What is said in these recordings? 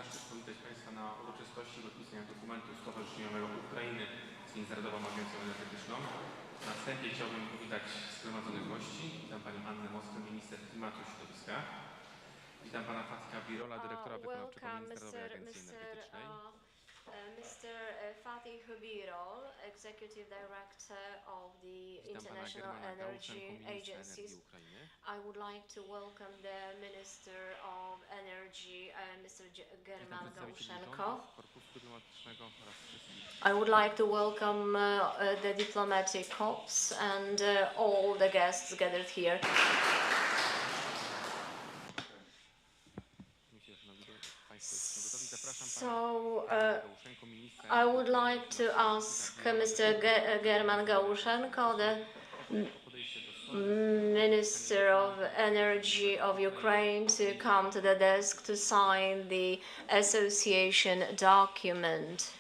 zaszczyt powitać Państwa na uroczystości podpisania dokumentu stowarzyszeniowego Ukrainy z Międzynarodową Agencją Energetyczną. Na wstępie chciałbym powitać zgromadzonych gości. Witam Panią Annę Moskwę, minister klimatu i środowiska. Witam Pana Fatika Birola, dyrektora wykonawczego Międzynarodowej Agencji Energetycznej. Mr. Fatih Birol, Executive Director of the International Energy Agencies. I would like to welcome the Minister of Energy, Mr. German Gauszenko. I would like to welcome the diplomatic corps and all the guests gathered here. So, I would like to ask Mr. German Gauszenko, the Minister of Energy of Ukraine, to come to the desk to sign the association document.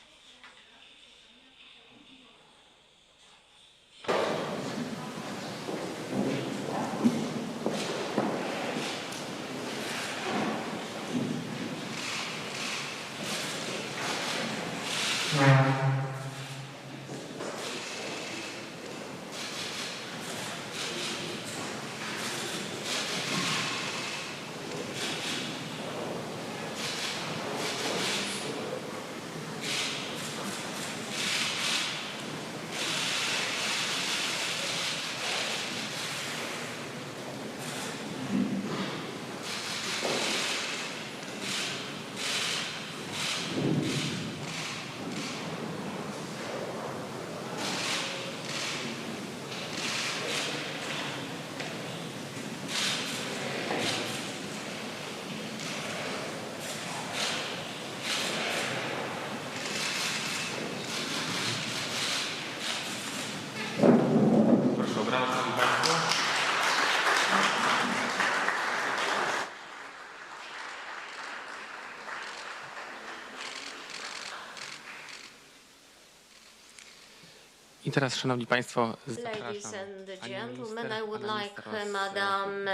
I teraz, Szanowni Państwo, Ladies and gentlemen, I would like Madam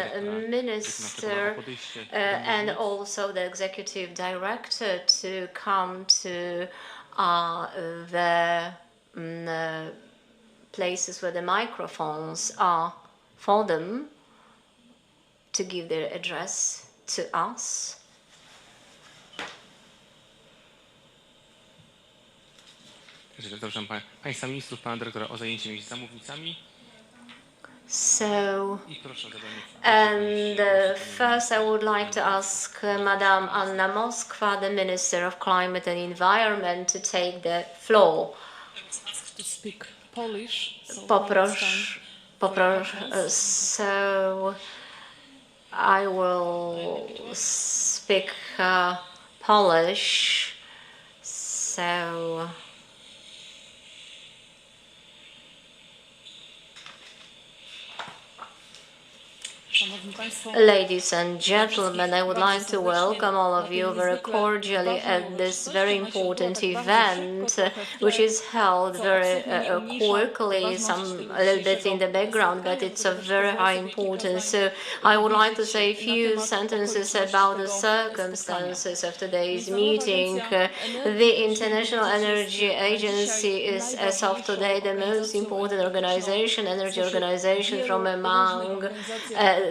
Minister and also the Executive Director to come to the places where the microphones are for them to give their address to us. Proszę Państwa Ministrów, Pana Dyrektora o zajęcie miejsc za mównicami. So, and first I would like to ask Madam Anna Moskwa, the Minister of Climate and Environment, to take the floor. To speak Polish. So I will speak Polish. So. Ladies and gentlemen, I would like to welcome all of you very cordially at this very important event, which is held very quickly, a little bit in the background, but it's of very high importance. So I would like to say a few sentences about the circumstances of today's meeting. The International Energy Agency is, as of today, the most important energy organization from among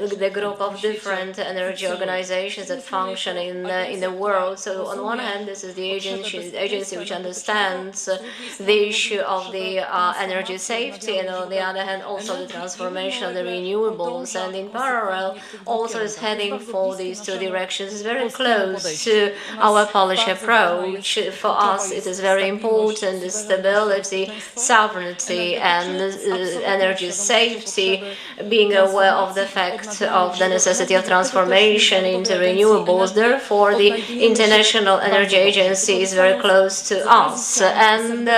the group of different energy organizations that function in the world. So on one hand, this is the agency which understands the issue of the energy safety, and on the other hand, also the transformation of the renewables, and in parallel, also is heading for these two directions. It's very close to our Polish approach. For us, it is very important, the stability, sovereignty, and energy safety, being aware of the fact of the necessity of transformation into renewables. Therefore, the International Energy Agency is very close to us. And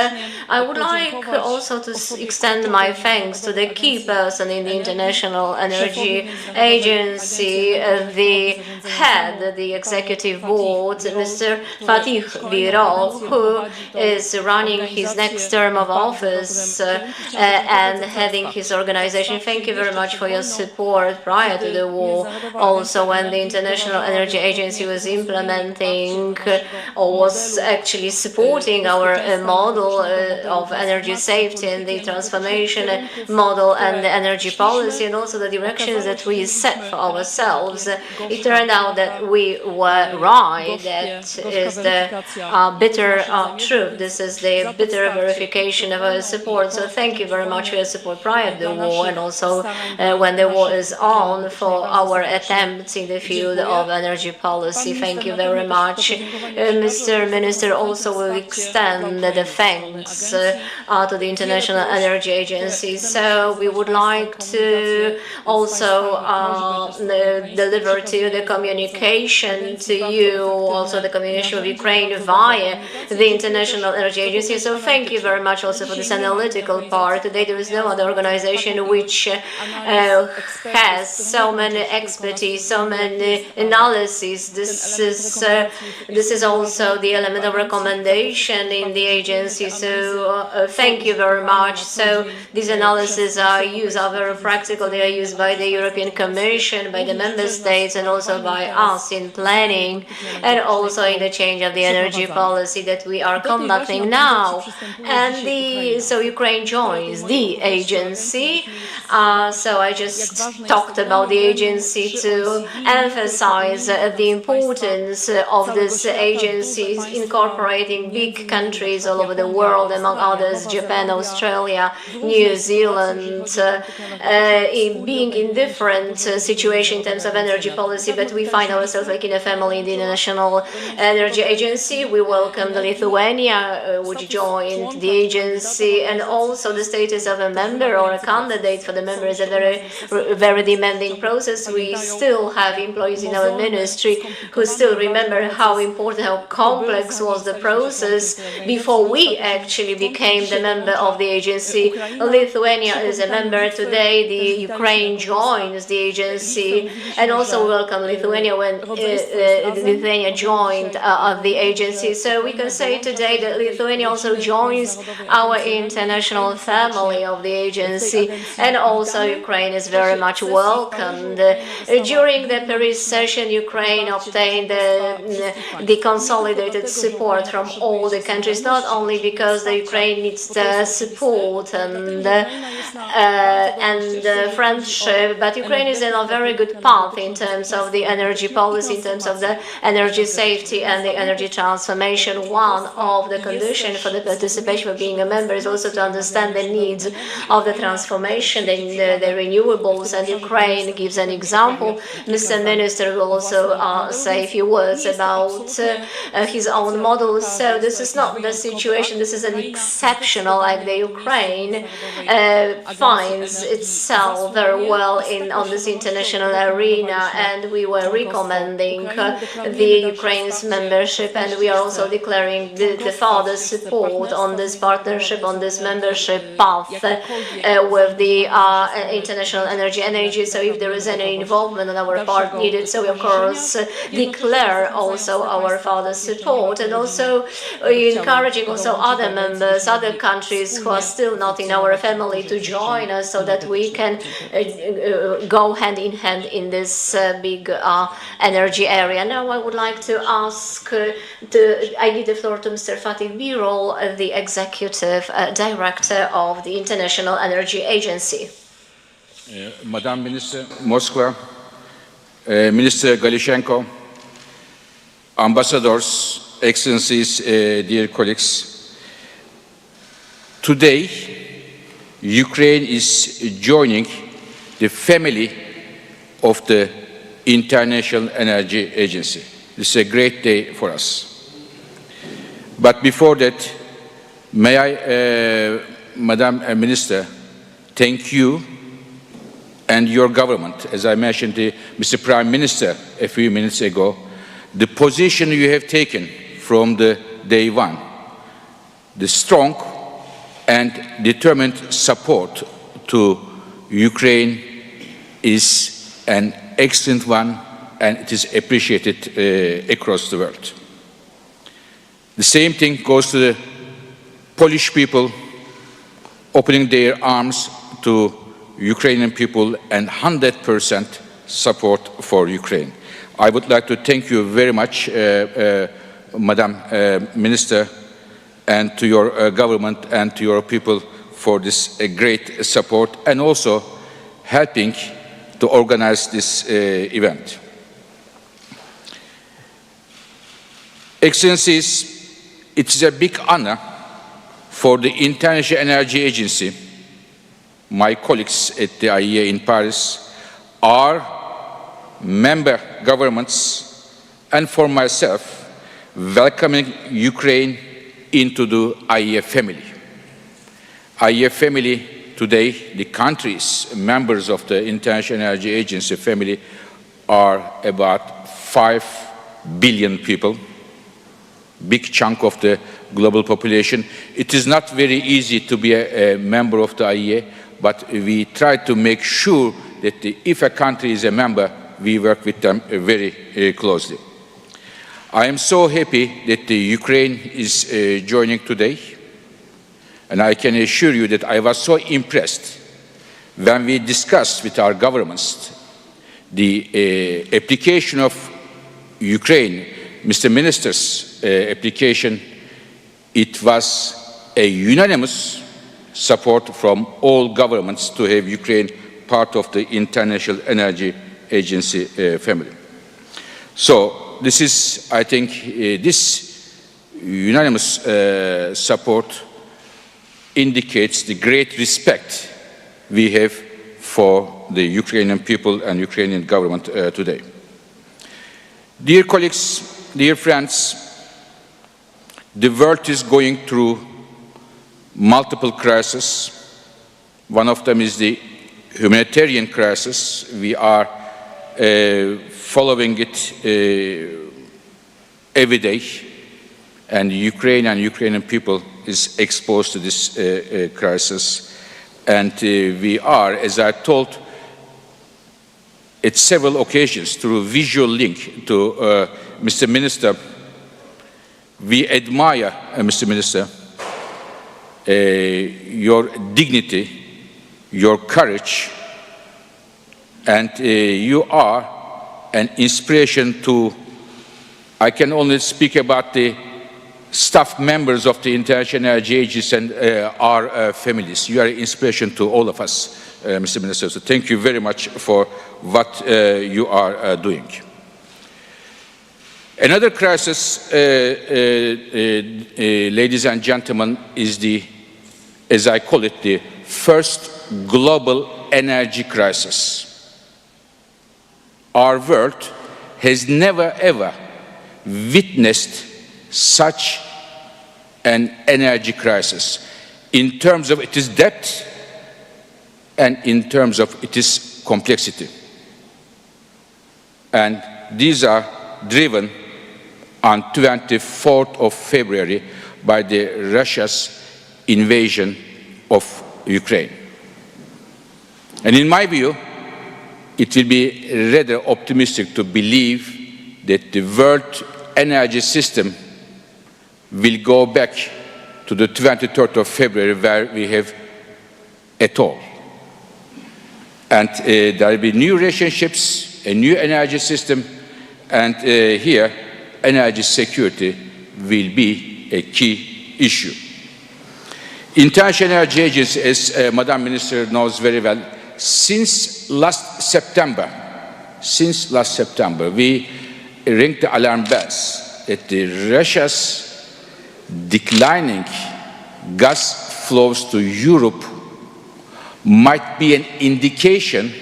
I would like also to extend my thanks to the key person in the International Energy Agency, the head, the executive board, Mr. Fatih Birol, who is running his next term of office and heading his organization. Thank you very much for your support prior prior to the war, also when the International Energy Agency was implementing or was actually supporting our model of energy safety and the transformation model and the energy policy and also the directions that we set for ourselves. It turned out that we were right. That is the bitter truth. This is the bitter verification of our support. So thank you very much for your support prior to the war and also when the war is on for our attempts in the field of energy policy. Thank you very much. Mr. Minister also will extend the thanks to the International Energy Agency. So we would like to also deliver to you the communication to you, also the communication of Ukraine via the International Energy Agency. So thank you very much also for this analytical part. Today there is no other organization which has so many expertise, so many analyses. This is also the element of recommendation in the agency. So thank you very much. So these analyses are very practical. They are used by the European Commission, by the member states, and also by us in planning, and also in the change of the energy policy that we are conducting now. And so Ukraine joins the agency. So I just talked about the agency to emphasize the importance of this agency incorporating big countries all over the world, among others Japan, Australia, New Zealand, being in different situations in terms of energy policy, but we find ourselves like in a family in the International Energy Agency. We welcome Lithuania, which joined the agency, and also the status of a member or a candidate for the member is a very demanding process. We still have employees in our ministry who still remember how important, how complex was the process before we actually became the member of the agency. Lithuania is a member today. The Ukraine joins the agency, and also welcome Lithuania when Lithuania joined the agency. So we can say today that Lithuania also joins our international family of the agency, and also Ukraine is very much welcomed. During the Paris session, Ukraine obtained the consolidated support from all the countries, not only because the Ukraine needs the support and friendship, but Ukraine is in a very good path in terms of the energy policy, in terms of the energy safety and the energy transformation. One of the conditions for the participation of being a member is also to understand the needs of the transformation in the renewables, and Ukraine gives an example. Mr. Minister will also say a few words about his own model. So this is not the situation, this is an exceptional, like the Ukraine finds itself very well on this international arena, and we were recommending the Ukraine's membership, and we are also declaring the further support on this partnership, on this membership path with the International Energy Agency. So if there is any involvement on our part needed, so we of course declare also our further support, and also encouraging also other members, other countries who are still not in our family to join us, so that we can go hand in hand in this big energy area. Now I would like to ask, I give the floor to Mr. Fatih Birol, the Executive Director of the International Energy Agency. Madam Minister Moskva, Minister Galushenko, Ambassadors, Excellencies, dear colleagues, today Ukraine is joining the family of the International Energy Agency. This is a great day for us. But before that, may I, Madam Minister, thank you and your government, as I mentioned to Mr. Prime Minister a few minutes ago, the position you have taken from the day one, the strong and determined support to Ukraine is an excellent one, and it is appreciated across the world. The same thing goes to the Polish people opening their arms to Ukrainian people, and 100% support for Ukraine. I would like to thank you very much, Madam Minister, and to your government and to your people for this great support and also helping to organize this event. Excellencies, it is a big honor for the International Energy Agency, my colleagues at the IEA in Paris, our member governments, and for myself, welcoming Ukraine into the IEA family. IEA family today, the countries, members of the International Energy Agency family are about 5 billion people, big chunk of the global population. It is not very easy to be a member of the IEA, but we try to make sure that if a country is a member, we work with them very closely. I am so happy that Ukraine is joining today, and I can assure you that I was so impressed when we discussed with our governments the application of Ukraine, Mr. Minister's application. It was a unanimous support from all governments to have Ukraine part of the International Energy Agency family. So this is, I think, this unanimous support indicates the great respect we have for the Ukrainian people and Ukrainian government today. Dear colleagues, dear friends, the world is going through multiple crises. One of them is the humanitarian crisis. We are following it every day, and Ukraine and Ukrainian people is exposed to this crisis. And we are, as I told at several occasions through visual link to Mr. Minister, we admire, Mr. Minister, your dignity, your courage, and you are an inspiration to, I can only speak about the staff members of the International Energy Agency and our families. You are an inspiration to all of us, Mr. Minister. So thank you very much for what you are doing. Another crisis, ladies and gentlemen, is the, as I call it, the first global energy crisis. Our world has never ever witnessed such an energy crisis in terms of its depth and in terms of its complexity. And these are driven on 24th of February by the Russia's invasion of Ukraine. And in my view, it will be rather optimistic to believe that the world energy system will go back to the 23rd of February where we have at all. And there will be new relationships, a new energy system, and here energy security will be a key issue. International Energy Agency, as Madam Minister knows very well, since last September, we ring the alarm bells that the Russia's declining gas flows to Europe might be an indication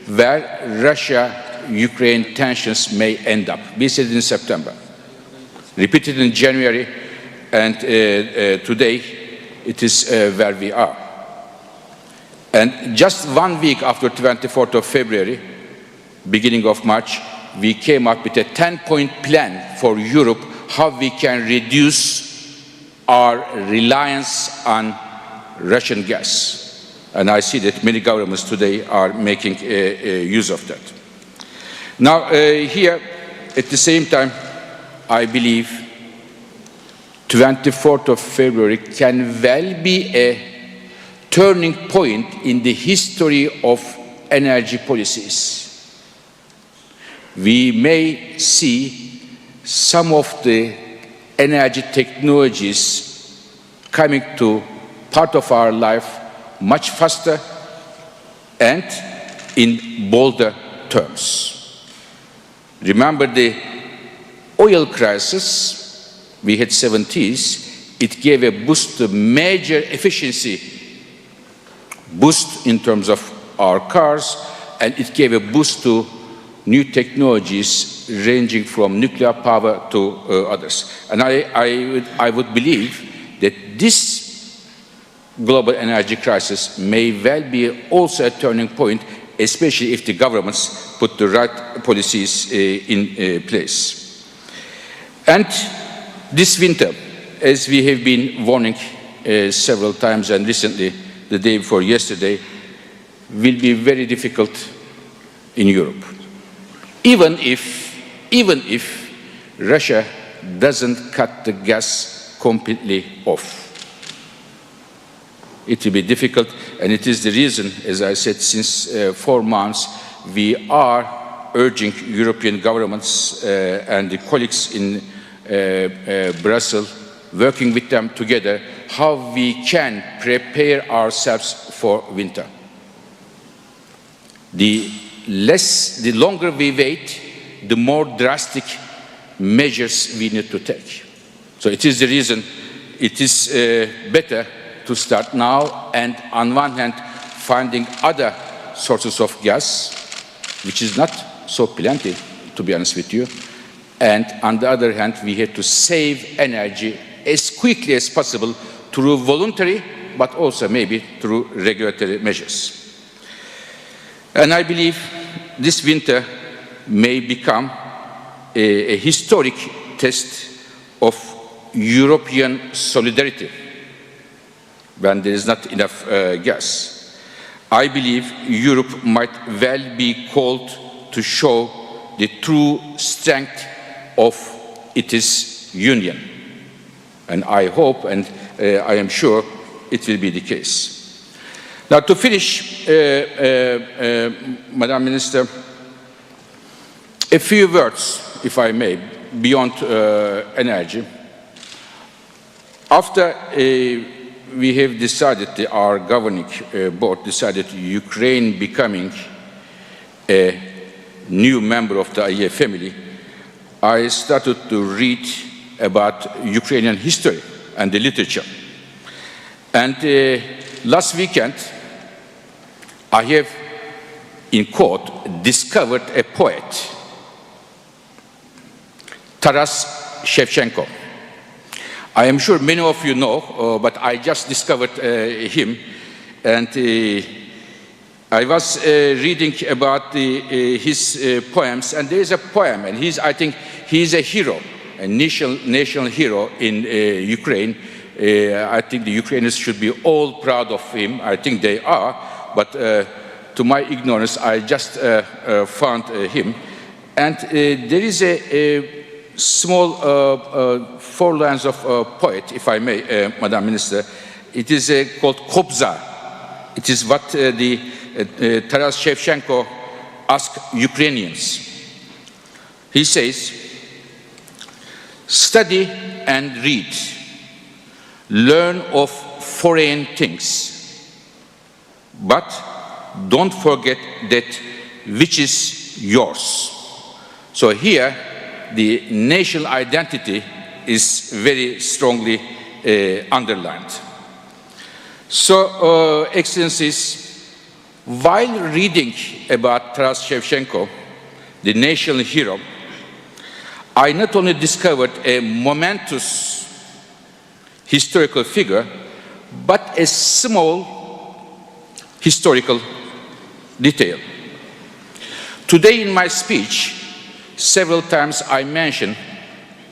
where Russia-Ukraine tensions may end up. We said in September, repeated in January, and today it is where we are. And just 1 week after 24th of February, beginning of March, we came up with a 10-point plan for Europe, how we can reduce our reliance on Russian gas. And I see that many governments today are making use of that. Now, here, at the same time, I believe 24th of February can well be a turning point in the history of energy policies. we may see some of the energy technologies coming to part of our life much faster and in bolder terms. Remember the oil crisis we had 70s, it gave a boost to major efficiency, boost in terms of our cars, and it gave a boost to new technologies ranging from nuclear power to others. And I would believe that this global energy crisis may well be also a turning point, especially if the governments put the right policies in place. And this winter, as we have been warning several times, and recently, the day before yesterday, will be very difficult in Europe. Even if Russia doesn't cut the gas completely off. It will be difficult, and it is the reason, as I said, since 4 months, we are urging European governments and the colleagues in Brussels, working with them together, how we can prepare ourselves for winter. The longer we wait, the more drastic measures we need to take. So it is the reason it is better to start now, and on one hand, finding other sources of gas, which is not so plenty, to be honest with you, and on the other hand, we have to save energy as quickly as possible through voluntary, but also maybe through regulatory measures. And I believe this winter may become a historic test of European solidarity when there is not enough gas. I believe Europe might well be called to show the true strength of its union. And I hope, and I am sure, it will be the case. Now, to finish, Madam Minister, a few words, if I may, beyond energy. After we have decided, our governing board decided Ukraine becoming a new member of the IEA family, I started to read about Ukrainian history and the literature. And last weekend, I have, in quote, discovered a poet, Taras Shevchenko. I am sure many of you know, but I just discovered him, and I was reading about his poems, and there is a poem, and I think he's a hero, a national hero in Ukraine. I think the Ukrainians should be all proud of him. I think they are, but to my ignorance, I just found him. And there is a small 4 lines of poet, if I may, Madam Minister. It is called Kobza. It is what Taras Shevchenko asked Ukrainians. He says, study and read. Learn of foreign things, but don't forget that which is yours. So here, the national identity is very strongly underlined. So, Excellencies, while reading about Taras Shevchenko, the national hero, I not only discovered a momentous historical figure, but a small historical detail. Today in my speech, several times I mentioned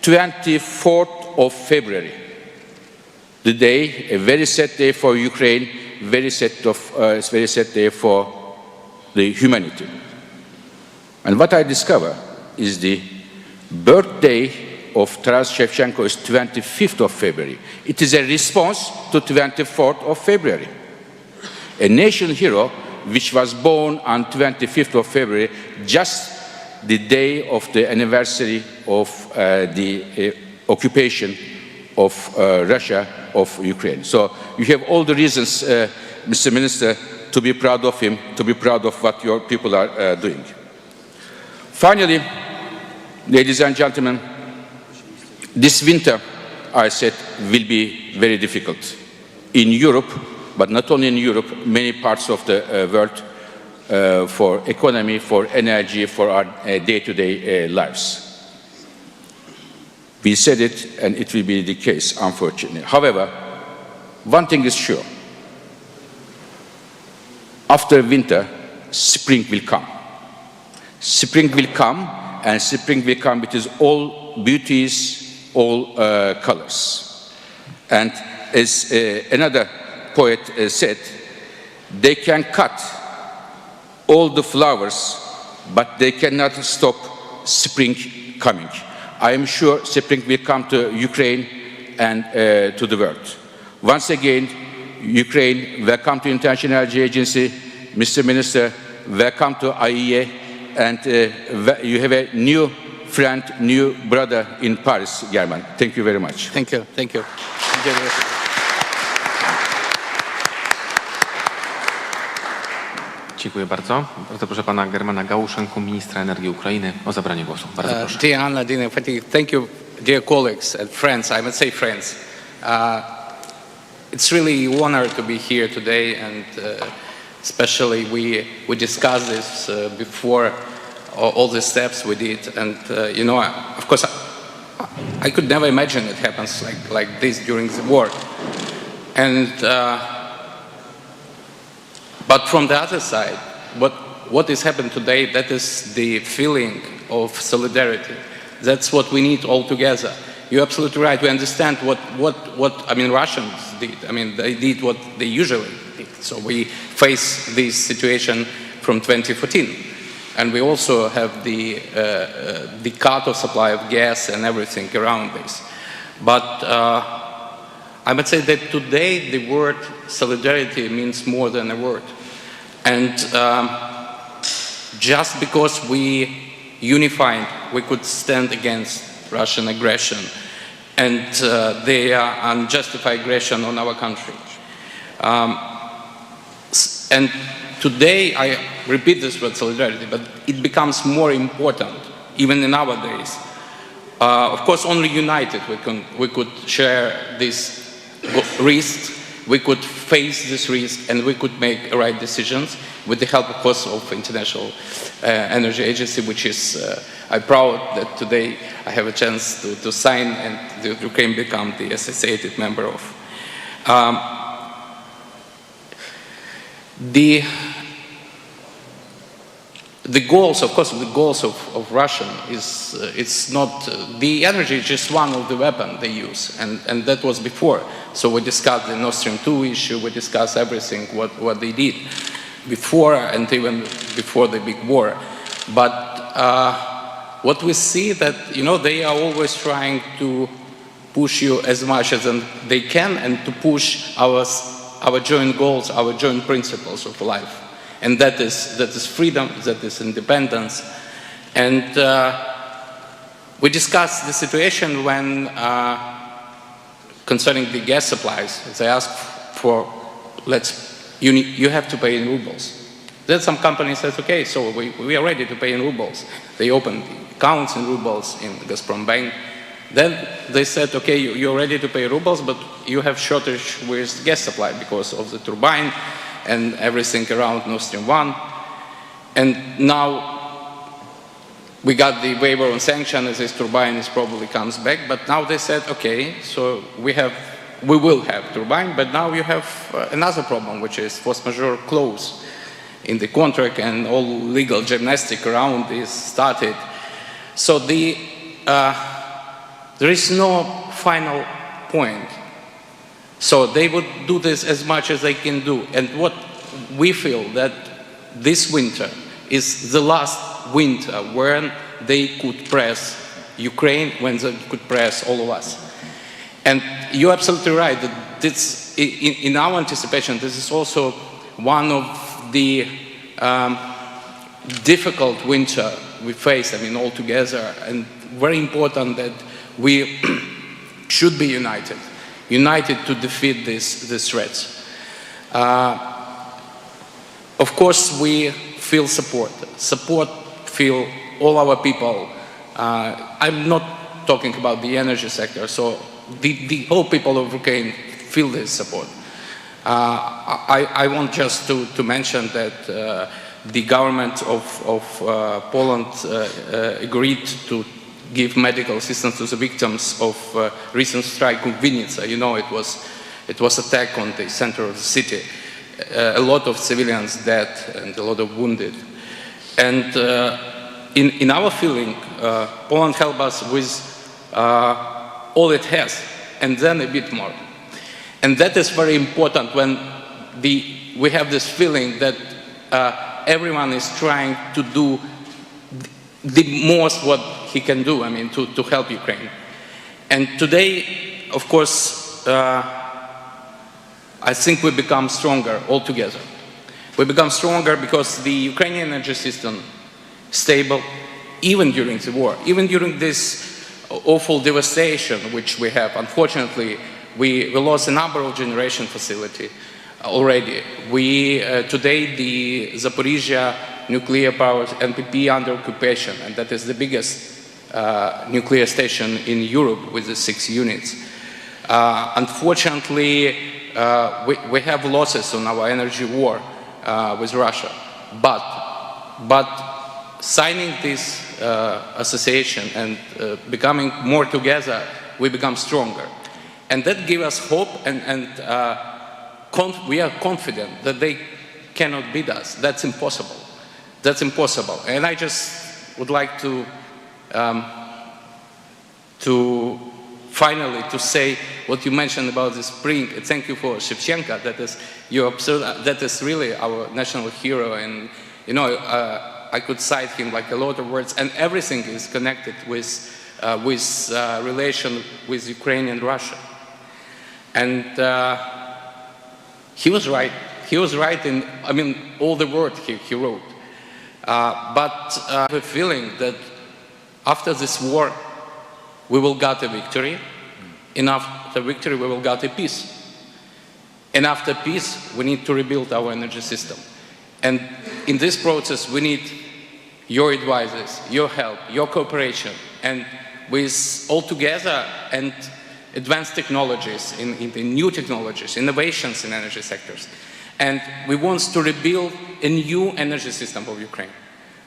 24th of February, the day, a very sad day for Ukraine, very sad day for the humanity. And what I discover is the birthday of Taras Shevchenko is 25th of February. It is a response to 24th of February. A national hero which was born on 25th of February, just the day of the anniversary of the occupation of Russia of Ukraine. So you have all the reasons, Mr. Minister, to be proud of him, to be proud of what your people are doing. Finally, ladies and gentlemen, this winter, I said, will be very difficult in Europe, but not only in Europe, many parts of the world, for economy, for energy, for our day-to-day lives. We said it, and it will be the case, unfortunately. However, one thing is sure. After winter, spring will come. Spring will come, and spring will come with its all beauties, all colors. And as another poet said, they can cut all the flowers, but they cannot stop spring coming. I am sure spring will come to Ukraine and to the world. Once again, Ukraine, welcome to International Energy Agency. Mr. Minister, welcome to IEA. And you have a new friend, new brother in Paris, German. Thank you very much. Thank you. Thank you. Dziękuję bardzo. Bardzo proszę pana Germana Gałuszenkę, ministra energii Ukrainy, o zabranie głosu. Bardzo proszę. Dear Anna, dear Fatih, thank you, dear colleagues and friends. I would say friends. It's really an honor to be here today, and especially we discussed this before all the steps we did, and you know, of course, I could never imagine it happens like this during the war, and. But from the other side, what is happening today, that is the feeling of solidarity. That's what we need all together. You're absolutely right. We understand what I mean, Russians did. I mean, they did what they usually did. So we face this situation from 2014. And we also have the cut of supply of gas and everything around this. But I would say that today the word solidarity means more than a word. And just because we unified, we could stand against Russian aggression and their unjustified aggression on our country. And today, I repeat this word solidarity, but it becomes more important, even in our days. Of course, only united we could share this risk, we could face this risk, and we could make right decisions with the help, of course, of International Energy Agency, which is, I'm proud that today I have a chance to sign and Ukraine become the associated member of. The goals, of course, the goals of Russia is, it's not, the energy is just one of the weapons they use, and that was before. So we discussed the Nord Stream 2 issue, we discussed everything, what they did before and even before the big war. But what we see that, you know, they are always trying to push you as much as they can and to push our joint goals, our joint principles of life. And that is freedom, that is independence. And we discussed the situation when, concerning the gas supplies, they asked for, you have to pay in rubles. Then some company says, okay, so we are ready to pay in rubles. They opened the accounts in rubles in Gazprom Bank. Then they said, okay, you're ready to pay rubles, but you have shortage with gas supply because of the turbine and everything around Nord Stream 1. And now we got the waiver on sanction as this turbine probably comes back, but now they said, okay, so we will have turbine, but now you have another problem, which is force majeure clause in the contract, and all legal gymnastic around this started. So there is no final point. So they would do this as much as they can do. And what we feel that this winter is the last winter when they could press Ukraine, when they could press all of us. And you're absolutely right that this, in our anticipation, this is also one of the difficult winter we faced, I mean, all together, and very important that we should be united to defeat these threats. Of course, we feel support feel all our people. I'm not talking about the energy sector, so the whole people of Ukraine feel this support. I want just to mention that the government of Poland agreed to give medical assistance to the victims of recent strike in Vinnytsia. You know, it was attack on the center of the city. A lot of civilians dead and a lot of wounded. And in our feeling, Poland helped us with all it has, and then a bit more. And that is very important when we have this feeling that everyone is trying to do the most what he can do, I mean, to help Ukraine. And today, of course, I think we become stronger all together. We become stronger because the Ukrainian energy system is stable, even during the war, even during this awful devastation which we have. Unfortunately, we lost a number of generation facilities already. Today, the Zaporizhia nuclear power NPP under occupation, and that is the biggest nuclear station in Europe with the 6 units. Unfortunately, we have losses on our energy war with Russia, but signing this association and becoming more together, we become stronger. And that gives us hope, and we are confident that they cannot beat us. That's impossible. That's impossible. And I just would like to finally to say what you mentioned about the spring. Thank you for Shevchenko. That is really our national hero, and you know I could cite him like a lot of words, and everything is connected with relation with Ukraine and Russia. And he was right. He was right in, I mean, all the words he wrote. But I have a feeling that after this war, we will get a victory. And after victory, we will get a peace. And after peace, we need to rebuild our energy system. And in this process, we need your advices, your help, your cooperation, and with all together and advanced technologies, in new technologies, innovations in energy sectors. And we want to rebuild a new energy system of Ukraine.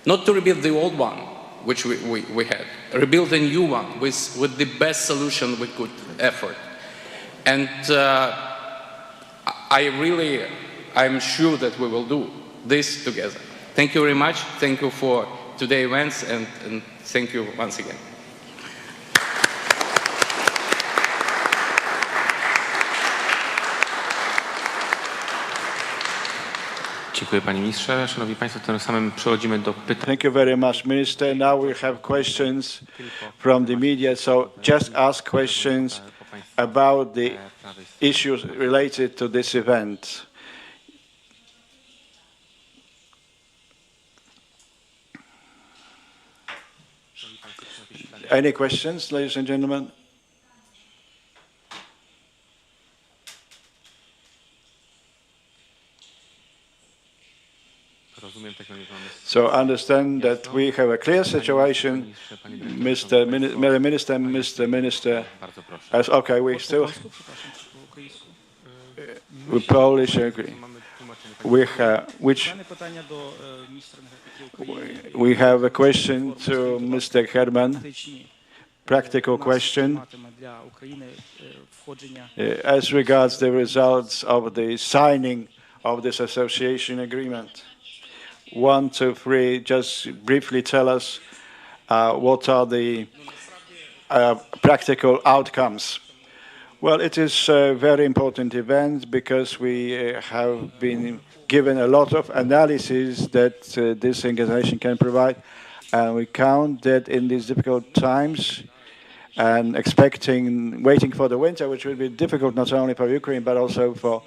Not to rebuild the old one, which we had. Rebuild a new one with the best solution we could effort. And I'm sure that we will do this together. Thank you very much. Thank you for today's events, and thank you once again. Dziękuję Panie Ministrze. Szanowni Państwo, tym samym przechodzimy do pytań. Thank you very much, Minister. Now we have questions from the media, so just ask questions about the issues related to this event. Any questions, ladies and gentlemen? So understand that we have a clear situation, Mr. Minister. Okay, we still we Polish agree. We have a question to Mr. Herman. Practical question as regards the results of the signing of this association agreement. 1, 2, 3, just briefly tell us what are the practical outcomes. Well, it is a very important event because we have been given a lot of analysis that this organization can provide, and we count that in these difficult times and waiting for the winter, which will be difficult not only for Ukraine but also for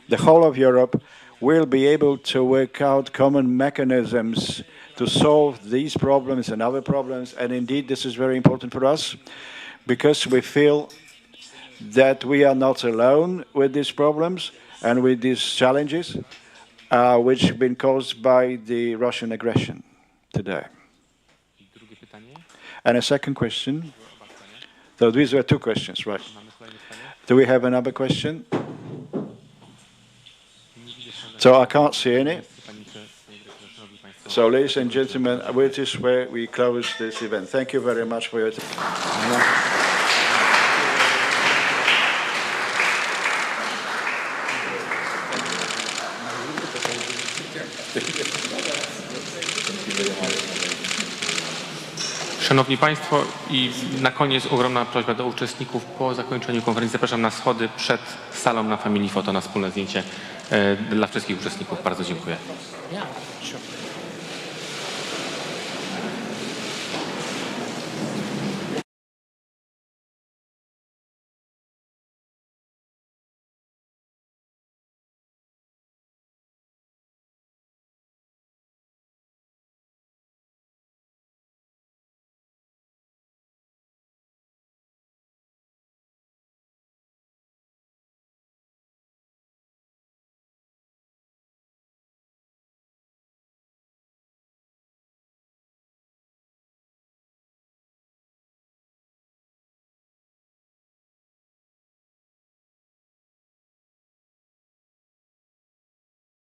the whole of Europe, we'll be able to work out common mechanisms to solve these problems and other problems. And indeed, this is very important for us because we feel that we are not alone with these problems and with these challenges, which have been caused by the Russian aggression today. Drugie pytanie. And a second question. So these were two questions, right? Do we have another question? So I can't see any. So, ladies and gentlemen, this is where we close this event. Thank you very much for your attention. Szanowni Państwo, i na koniec ogromna prośba do uczestników. Po zakończeniu konferencji zapraszam na schody przed salą na Family Photo na wspólne zdjęcie dla wszystkich uczestników. Bardzo dziękuję. Yeah, sure.